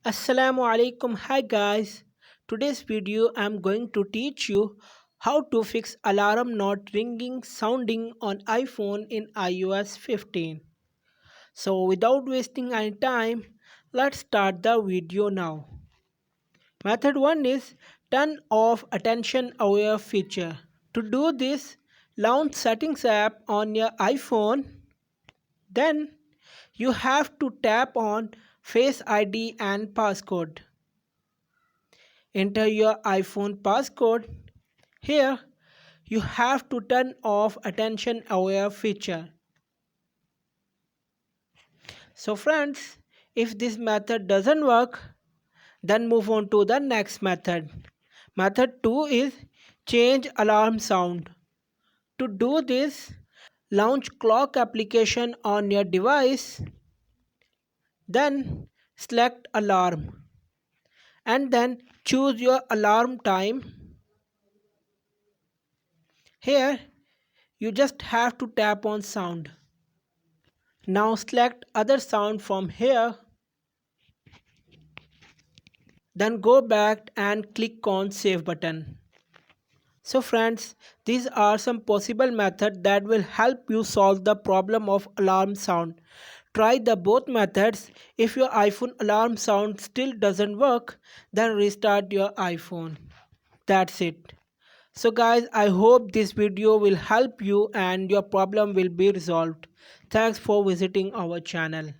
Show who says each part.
Speaker 1: Assalamu alaikum. Hi guys. Today's video I'm going to teach you how to fix alarm not ringing sounding on iPhone in iOS 15. So without wasting any time, let's start the video now. Method 1 is turn off attention aware feature. To do this, launch settings app on your iPhone. Then you have to tap on Face ID and passcode. Enter your iPhone passcode. Here, you have to turn off attention aware feature. So friends, if this method doesn't work, then move on to the next method. Method 2 is change alarm sound. To do this, launch clock application on your device, then select alarm and then choose your alarm time. Here, you just have to tap on sound. Now select other sound from here, then go back and click on save button. So friends, these are some possible methods that will help you solve the problem of alarm sound. Try the both methods. If your iPhone alarm sound still doesn't work, then restart your iPhone. That's it. So guys, I hope this video will help you and your problem will be resolved. Thanks for visiting our channel.